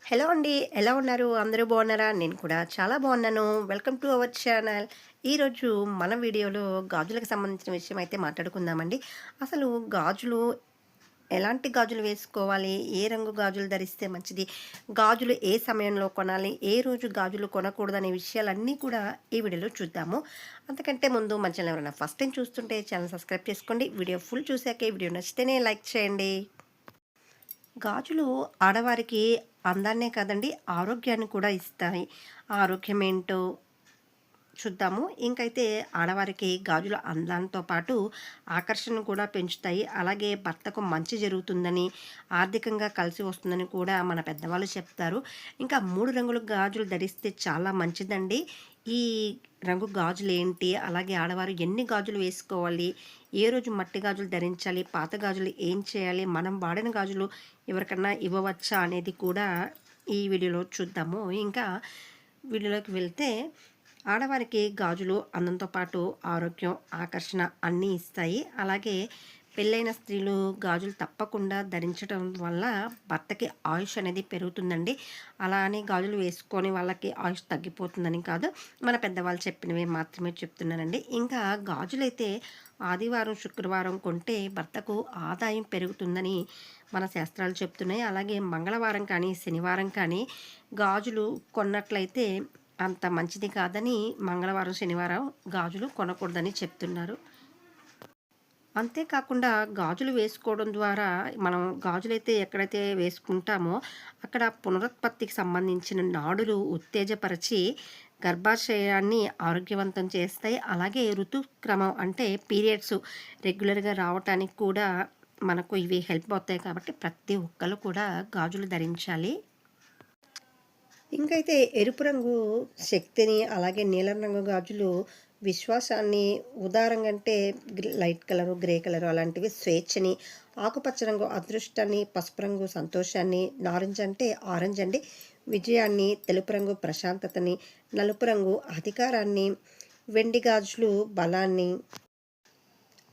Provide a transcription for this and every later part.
Hello అండి. ఎలా ఉన్నారు? అందరూ బాగున్నారా? నేను కూడా చాలా బాగున్నాను. Welcome to our channel. ఈరోజు మన వీడియోలో గాజులకు సంబంధించిన విషయం అయితే మాట్లాడుకుందామండి. అసలు గాజులు ఎలాంటి గాజులు వేసుకోవాలి? ఏ రంగు గాజులు ధరిస్తే మంచిది? గాజులు ఏ సమయంలో కొనాలి? ఏ రోజు గాజులు కొనకూడదనే విషయాలన్నీ కూడా ఈ వీడియోలో చూద్దాము. అంతకంటే ముందు మన ఛానల్ ఎవరైనా ఫస్ట్ టైం చూస్తుంటే ఛానల్ సబ్స్క్రైబ్ చేసుకోండి. వీడియో ఫుల్ చూసాకే వీడియో నచ్చితేనే లైక్ చేయండి. గాజులు ఆడవారికి అందాన్నే కాదండి, ఆరోగ్యాన్ని కూడా ఇస్తాయి. ఆ ఆరోగ్యం ఏంటో చూద్దాము. ఇంకైతే ఆడవారికి గాజులు అందంతో పాటు ఆకర్షణను కూడా పెంచుతాయి. అలాగే భర్తకు మంచి జరుగుతుందని, ఆర్థికంగా కలిసి వస్తుందని కూడా మన పెద్దవాళ్ళు చెప్తారు. ఇంకా 3 రంగుల గాజులు ధరిస్తే చాలా మంచిదండి. ఈ రంగు గాజులేంటి? అలాగే ఆడవారు ఎన్ని గాజులు వేసుకోవాలి? ఏ రోజు మట్టి గాజులు ధరించాలి? పాత గాజులు ఏం చేయాలి? మనం వాడిన గాజులు ఎవరికన్నా ఇవ్వవచ్చా? అనేది కూడా ఈ వీడియోలో చూద్దాము. ఇంకా వీడియోలోకి వెళ్తే ఆడవారికి గాజులు అందంతో పాటు ఆరోగ్యం, ఆకర్షణ అన్నీ ఇస్తాయి. అలాగే పెళ్ళైన స్త్రీలు గాజులు తప్పకుండా ధరించడం వల్ల భర్తకి ఆయుష్ అనేది పెరుగుతుందండి. అలా అని గాజులు వేసుకొని వాళ్ళకి ఆయుష్ తగ్గిపోతుందని కాదు. మన పెద్దవాళ్ళు చెప్పినవి మాత్రమే చెప్తున్నానండి. ఇంకా గాజులైతే ఆదివారం, శుక్రవారం కొంటే భర్తకు ఆదాయం పెరుగుతుందని మన శాస్త్రాలు చెప్తున్నాయి. అలాగే మంగళవారం కానీ, శనివారం కానీ గాజులు కొన్నట్లయితే అంత మంచిది కాదని మంగళవారం, శనివారం గాజులు కొనకూడదని చెప్తున్నారు. అంతేకాకుండా గాజులు వేసుకోవడం ద్వారా మనం గాజులైతే ఎక్కడైతే వేసుకుంటామో అక్కడ పునరుత్పత్తికి సంబంధించిన నాడులు ఉత్తేజపరిచి గర్భాశయాన్ని ఆరోగ్యవంతం చేస్తాయి. అలాగే ఋతుక్రమం అంటే పీరియడ్స్ రెగ్యులర్గా రావటానికి కూడా మనకు ఇవి హెల్ప్ అవుతాయి. కాబట్టి ప్రతి ఒక్కరు కూడా గాజులు ధరించాలి. ఇంకైతే ఎరుపు రంగు శక్తిని, అలాగే నీలం రంగు గాజులు విశ్వాసాన్ని, ఉదారంగా అంటే లైట్ కలరు, గ్రే కలరు అలాంటివి స్వేచ్ఛని, ఆకుపచ్చ రంగు అదృష్టాన్ని, పసుపు రంగు సంతోషాన్ని, నారింజ అంటే ఆరెంజ్ అండి విజయాన్ని, తెలుపు రంగు ప్రశాంతతని, నలుపు రంగు అధికారాన్ని, వెండి గాజులు బలాన్ని,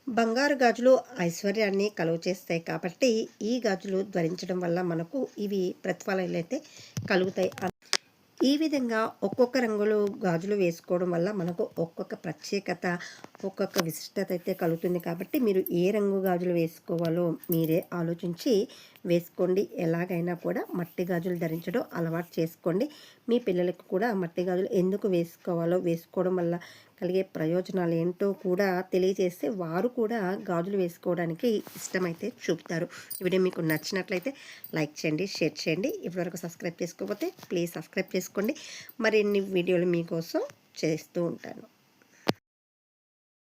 బంగారు గాజులు ఐశ్వర్యాన్ని కలుగ చేస్తాయి. కాబట్టి ఈ గాజులు ధరించడం వల్ల మనకు ఇవి ప్రతిఫలాలు అయితే కలుగుతాయి. ఈ విధంగా ఒక్కొక్క రంగులు గాజులు వేసుకోవడం వల్ల మనకు ఒక్కొక్క ప్రత్యేకత, ఒక్కొక్క విశిష్టత అయితే కలుగుతుంది. కాబట్టి మీరు ఏ రంగు గాజులు వేసుకోవాలో మీరే ఆలోచించి వేసుకోండి. ఎలాగైనా కూడా మట్టి గాజులు ధరించడం అలవాటు చేసుకోండి. మీ పిల్లలకు కూడా మట్టి గాజులు ఎందుకు వేసుకోవాలో, వేసుకోవడం వల్ల కలిగే ప్రయోజనాలు ఏంటో కూడా తెలియజేస్తే వారు కూడా గాజులు వేసుకోవడానికి ఇష్టమైతే చూపుతారు. ఈ వీడియో మీకు నచ్చినట్లయితే లైక్ చేయండి, షేర్ చేయండి. ఇప్పటివరకు సబ్స్క్రైబ్ చేసుకోకపోతే ప్లీజ్ సబ్స్క్రైబ్ చేసుకోండి. మరిన్ని వీడియోలు మీకోసం చేస్తూ ఉంటాను.